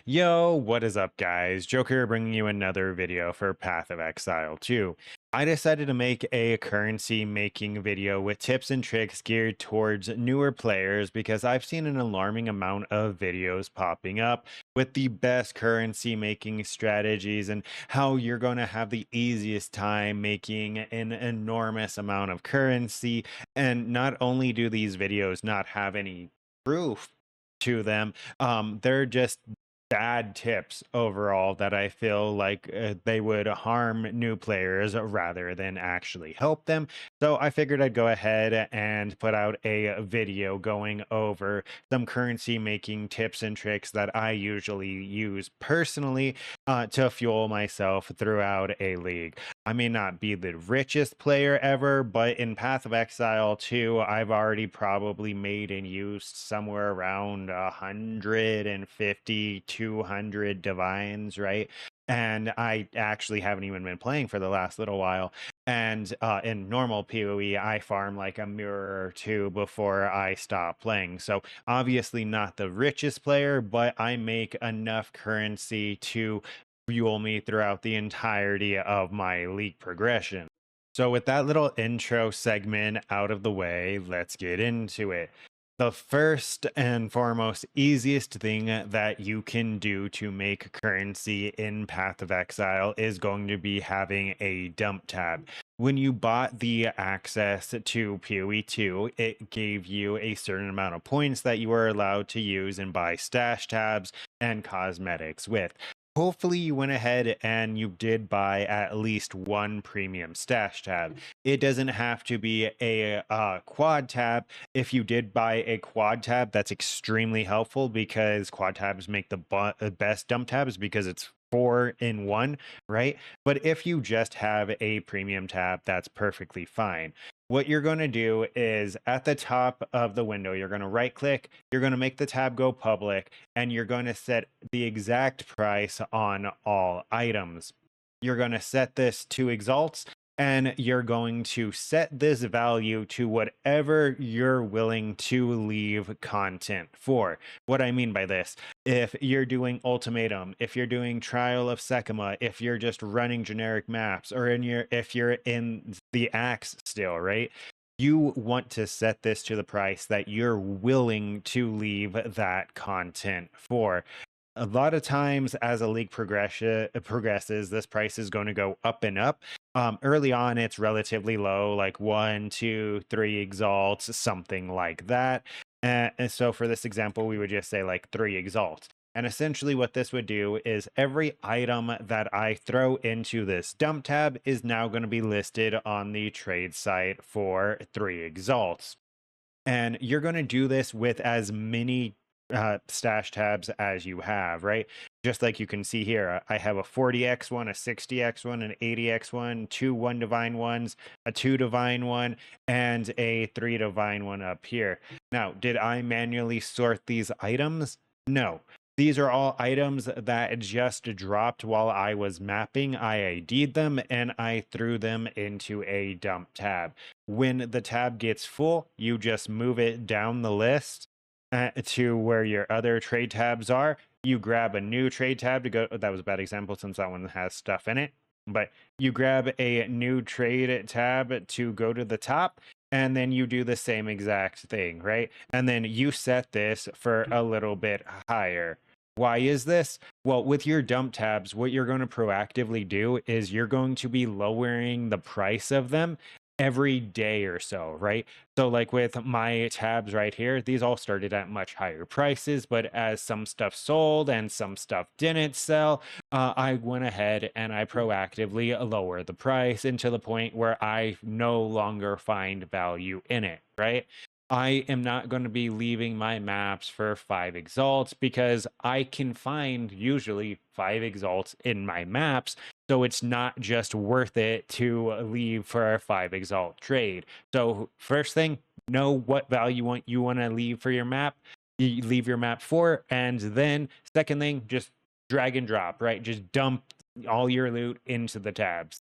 Yo, what is up, guys? Joker bringing you another video for Path of Exile 2. I decided to make a currency making video with tips and tricks geared towards newer players because I've seen an alarming amount of videos popping up with the best currency making strategies and how you're going to have the easiest time making an enormous amount of currency. And not only do these videos not have any proof to them, they're just bad tips overall that I feel like they would harm new players rather than actually help them. So I figured I'd go ahead and put out a video going over some currency making tips and tricks that I usually use personally to fuel myself throughout a league. I may not be the richest player ever, but in Path of Exile 2, I've already probably made and used somewhere around 150, 200 divines, right? And I actually haven't even been playing for the last little while. And in normal POE, I farm like a mirror or two before I stop playing. So obviously not the richest player, but I make enough currency to fuel me throughout the entirety of my league progression. So, with that little intro segment out of the way, let's get into it. The first and foremost easiest thing that you can do to make currency in Path of Exile is going to be having a dump tab. When you bought the access to PoE 2, it gave you a certain amount of points that you were allowed to use and buy stash tabs and cosmetics with. Hopefully you went ahead and you did buy at least one premium stash tab. It doesn't have to be a quad tab. If you did buy a quad tab, that's extremely helpful because quad tabs make the best dump tabs because it's 4 in 1, right? But if you just have a premium tab, that's perfectly fine. What you're going to do is at the top of the window, you're going to right click, you're going to make the tab go public, and you're going to set the exact price on all items. You're going to set this to exalts, and you're going to set this value to whatever you're willing to leave content for. What I mean by this, if you're doing ultimatum, if you're doing trial of Sekima, if you're just running generic maps, or if you're in the axe still, right? You want to set this to the price that you're willing to leave that content for. A lot of times as a league progresses, this price is going to go up and up. Early on, it's relatively low, like 1, 2, 3 exalts, something like that. And so for this example, we would just say like 3 exalts. And essentially what this would do is every item that I throw into this dump tab is now going to be listed on the trade site for 3 exalts. And you're going to do this with as many stash tabs as you have, right? Just like you can see here, I have a 40x one, a 60x one, an 80x one, two 1 divine ones, a 2 divine one, and a 3 divine one up here. Now, did I manually sort these items? No. These are all items that just dropped while I was mapping. I ID'd them and I threw them into a dump tab. When the tab gets full, you just move it down the list to where your other trade tabs are. You grab a new trade tab to go. That was a bad example since that one has stuff in it. But you grab a new trade tab to go to the top, and then you do the same exact thing, right? And then you set this for a little bit higher. Why is this? Well, with your dump tabs, what you're going to proactively do is you're going to be lowering the price of them every day or so, right? So like with my tabs right here, these all started at much higher prices, but as some stuff sold and some stuff didn't sell, I went ahead and I proactively lowered the price into the point where I no longer find value in it, right? I am not going to be leaving my maps for 5 exalts because I can find usually 5 exalts in my maps. So it's not just worth it to leave for a 5 exalt trade. So first thing, know what value you want to leave for your map. You leave your map for, and then second thing, just drag and drop, right? Just dump all your loot into the tabs.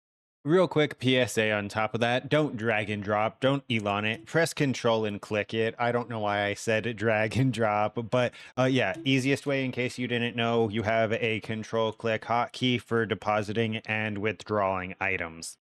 Real quick PSA on top of that, don't drag and drop, don't elon it, press control and click it. I don't know why I said drag and drop, but yeah, easiest way in case you didn't know, you have a control click hotkey for depositing and withdrawing items.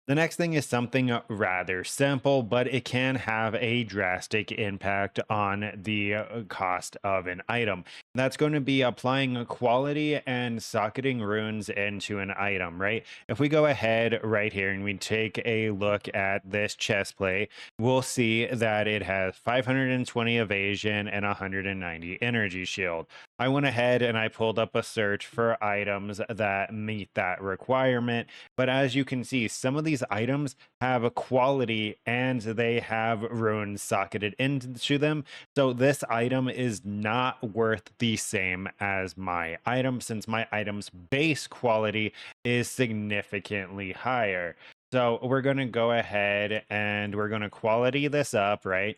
The next thing is something rather simple, but it can have a drastic impact on the cost of an item. That's going to be applying a quality and socketing runes into an item, right? If we go ahead right here and we take a look at this chest plate, we'll see that it has 520 evasion and 190 energy shield. I went ahead and I pulled up a search for items that meet that requirement. But as you can see, some of these items have a quality and they have runes socketed into them. So this item is not worth the same as my item since my item's base quality is significantly higher. So we're going to go ahead and we're going to quality this up, right?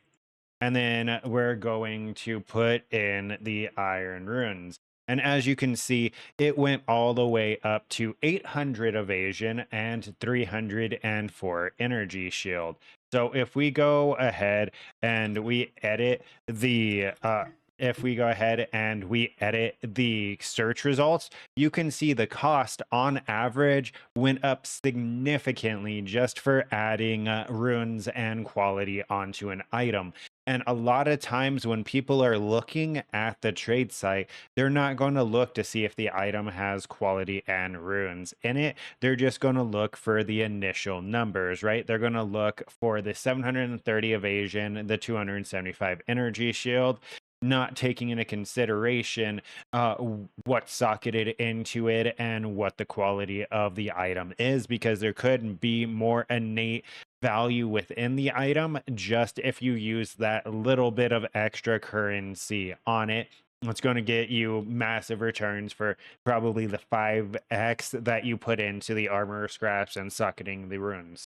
And then we're going to put in the iron runes. And as you can see, it went all the way up to 800 evasion and 304 energy shield. So if we go ahead and we edit the if we go ahead and we edit the search results, you can see the cost on average went up significantly just for adding runes and quality onto an item. And a lot of times when people are looking at the trade site, they're not going to look to see if the item has quality and runes in it. They're just going to look for the initial numbers, right? They're going to look for the 730 evasion, the 275 energy shield, not taking into consideration what's socketed into it and what the quality of the item is, because there could be more innate value within the item just if you use that little bit of extra currency on it. It's going to get you massive returns for probably the 5x that you put into the armor scraps and socketing the runes.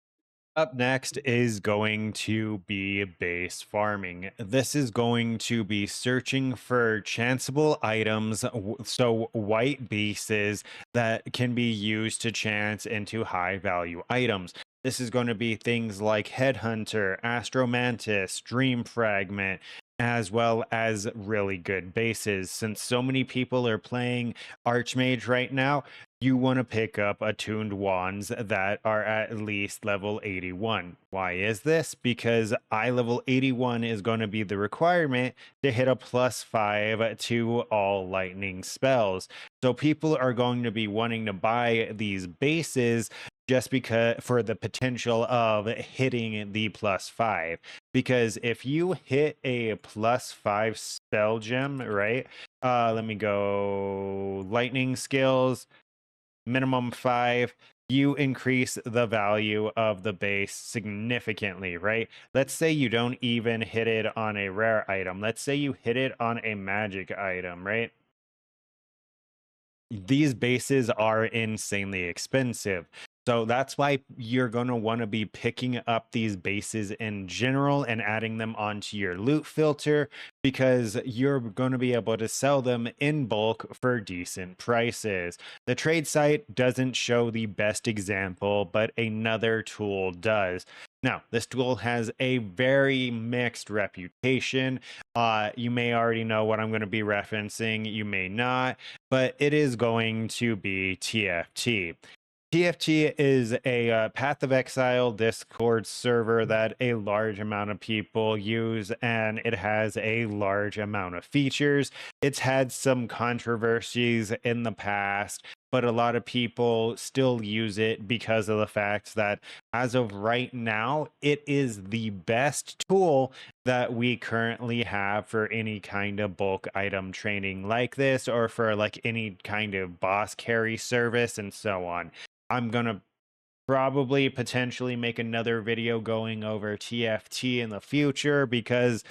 Up next is going to be base farming. This is going to be searching for chanceable items, so white bases that can be used to chance into high value items. This is going to be things like Headhunter, Astromantis, Dream Fragment, as well as really good bases. Since so many people are playing Archmage right now, you want to pick up attuned wands that are at least level 81. Why is this? Because eye level 81 is going to be the requirement to hit a +5 to all lightning spells. So people are going to be wanting to buy these bases just because for the potential of hitting the +5. Because if you hit a +5 spell gem, right? Let me go lightning skills minimum 5, you increase the value of the base significantly, right? Let's say you don't even hit it on a rare item. Let's say you hit it on a magic item, right? These bases are insanely expensive. So that's why you're going to want to be picking up these bases in general and adding them onto your loot filter, because you're going to be able to sell them in bulk for decent prices. The trade site doesn't show the best example, but another tool does. Now, this tool has a very mixed reputation. You may already know what I'm going to be referencing, you may not, but it is going to be TFT. TFT is a Path of Exile Discord server that a large amount of people use, and it has a large amount of features. It's had some controversies in the past, but a lot of people still use it because of the fact that as of right now, it is the best tool that we currently have for any kind of bulk item training like this, or for like any kind of boss carry service and so on. I'm gonna probably potentially make another video going over TFT in the future, because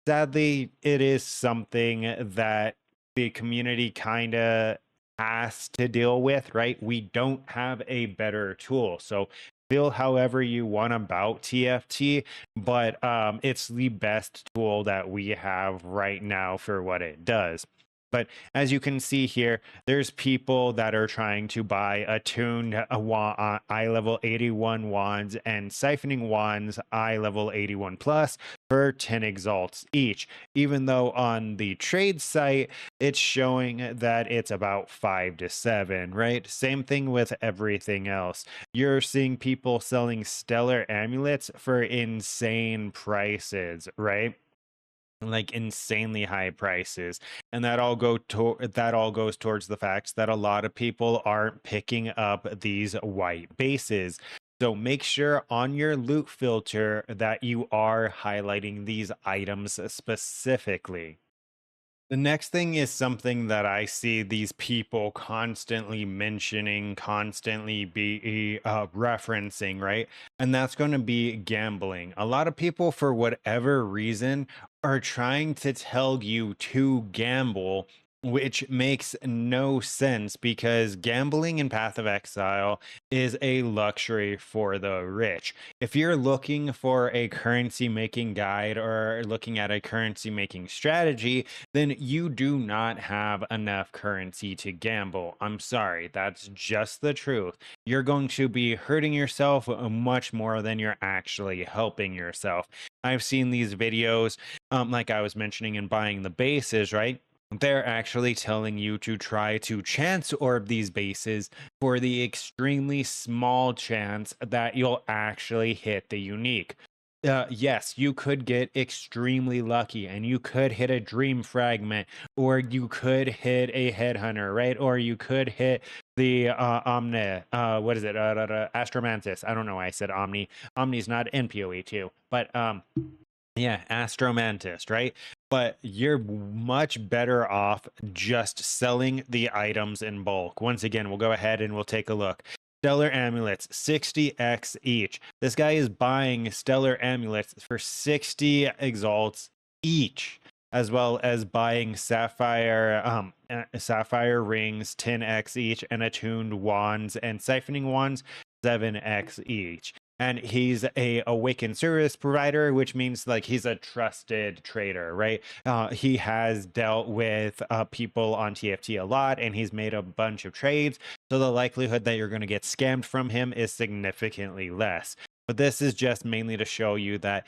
sadly it is something that the community kind of has to deal with, right? We don't have a better tool. So feel however you want about TFT, but it's the best tool that we have right now for what it does. But as you can see here, there's people that are trying to buy attuned eye level 81 wands and siphoning wands eye level 81 plus for 10 exalts each, even though on the trade site it's showing that it's about 5 to 7, right? Same thing with everything else. You're seeing people selling stellar amulets for insane prices, right? Like insanely high prices, and that all goes towards the fact that a lot of people aren't picking up these white bases. So make sure on your loot filter that you are highlighting these items specifically. The next thing is something that I see these people constantly mentioning, constantly be referencing, right? And that's going to be gambling. A lot of people, for whatever reason, are trying to tell you to gamble, which makes no sense because gambling in Path of Exile is a luxury for the rich. If you're looking for a currency making guide or looking at a currency making strategy, then you do not have enough currency to gamble. I'm sorry, that's just the truth. You're going to be hurting yourself much more than you're actually helping yourself. I've seen these videos, like I was mentioning in buying the bases, right? They're actually telling you to try to chance orb these bases for the extremely small chance that you'll actually hit the unique. Yes, you could get extremely lucky and you could hit a dream fragment, or you could hit a headhunter, right? Or you could hit the what is it? Astromantis. I don't know why I said Omni. Omni's not in PoE too, but yeah, Astromantis, right? But you're much better off just selling the items in bulk. Once again, we'll go ahead and we'll take a look. Stellar amulets, 60x each. This guy is buying stellar amulets for 60 exalts each, as well as buying sapphire rings, 10x each, and attuned wands and siphoning wands, 7x each. And he's a awakened service provider, which means like he's a trusted trader, right? He has dealt with people on TFT a lot, and he's made a bunch of trades, so the likelihood that you're going to get scammed from him is significantly less. But this is just mainly to show you that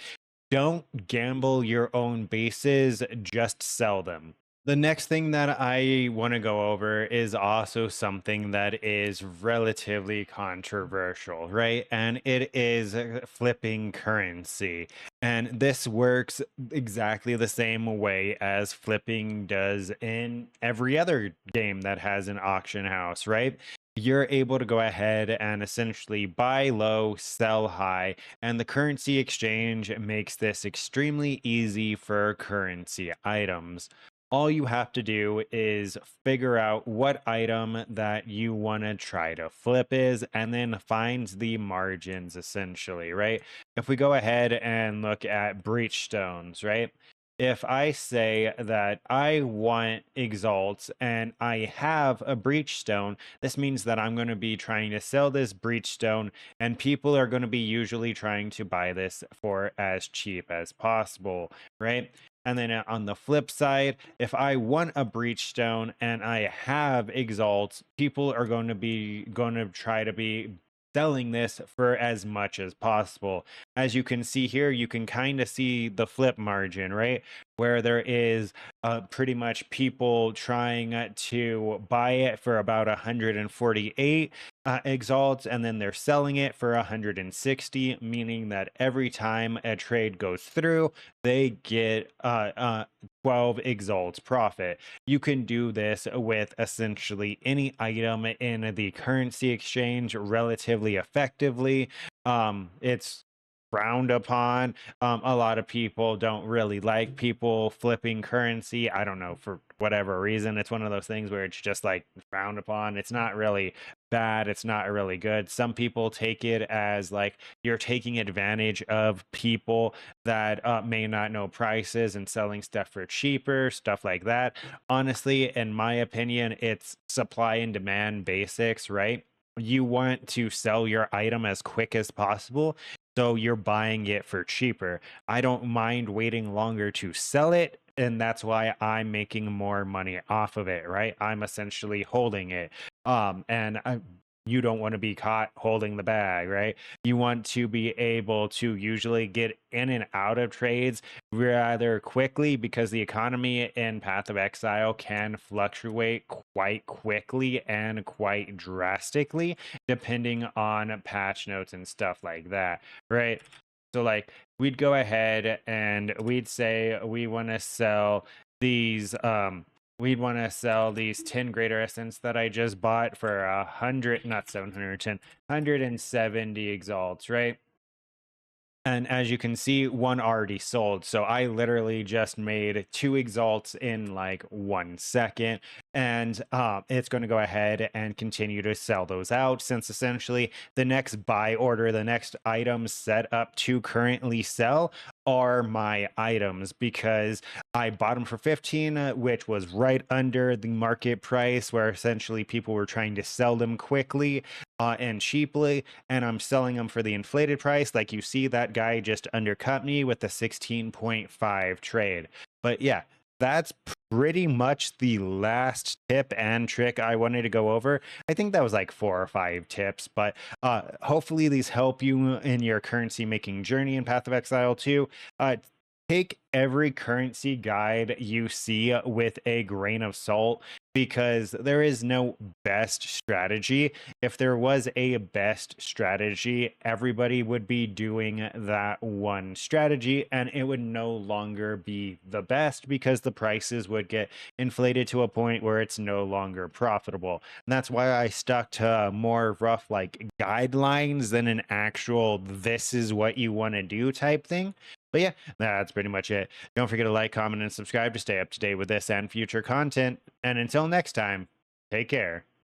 don't gamble your own bases, just sell them. The next thing that I want to go over is also something that is relatively controversial, right? And it is flipping currency. And this works exactly the same way as flipping does in every other game that has an auction house, right? You're able to go ahead and essentially buy low, sell high, and the currency exchange makes this extremely easy for currency items. All you have to do is figure out what item that you want to try to flip is, and then find the margins essentially, right? If we go ahead and look at breach stones, right? If I say that I want exalts and I have a breach stone, this means that I'm going to be trying to sell this breach stone, and people are going to be usually trying to buy this for as cheap as possible, right? And then on the flip side, if I want a breach stone and I have exalts, people are going to try to be selling this for as much as possible. As you can see here, you can kind of see the flip margin, right? Where there is pretty much people trying to buy it for about 148 exalts, and then they're selling it for 160, meaning that every time a trade goes through, they get 12 exalts profit. You can do this with essentially any item in the currency exchange relatively effectively. It's frowned upon. A lot of people don't really like people flipping currency. I don't know, for whatever reason. It's one of those things where it's just like frowned upon. It's not really bad. It's not really good. Some people take it as like you're taking advantage of people that may not know prices and selling stuff for cheaper, stuff like that. Honestly, in my opinion, it's supply and demand basics, right? You want to sell your item as quick as possible, so you're buying it for cheaper. I don't mind waiting longer to sell it and that's why I'm making more money off of it, right? I'm essentially holding it. You don't want to be caught holding the bag, right? You want to be able to usually get in and out of trades rather quickly, because the economy in Path of Exile can fluctuate quite quickly and quite drastically depending on patch notes and stuff like that, right? So like we'd go ahead and we'd say we'd want to sell these 10 greater essence that I just bought for 100, not 710, 170 exalts, right? And as you can see, one already sold. So I literally just made 2 exalts in like 1 second. And it's going to go ahead and continue to sell those out, since essentially the next buy order, the next items set up to currently sell are my items, because I bought them for 15, which was right under the market price, where essentially people were trying to sell them quickly and cheaply, and I'm selling them for the inflated price. Like you see, that guy just undercut me with the 16.5 trade. But yeah, that's pretty much the last tip and trick I wanted to go over. I think that was like 4 or 5 tips, but hopefully these help you in your currency making journey in Path of Exile 2. Take every currency guide you see with a grain of salt, because there is no best strategy. If there was a best strategy, everybody would be doing that one strategy, and it would no longer be the best, because the prices would get inflated to a point where it's no longer profitable. And that's why I stuck to more rough like guidelines than an actual this is what you want to do type thing. But yeah, that's pretty much it. Don't forget to like, comment, and subscribe to stay up to date with this and future content. And until next time, take care.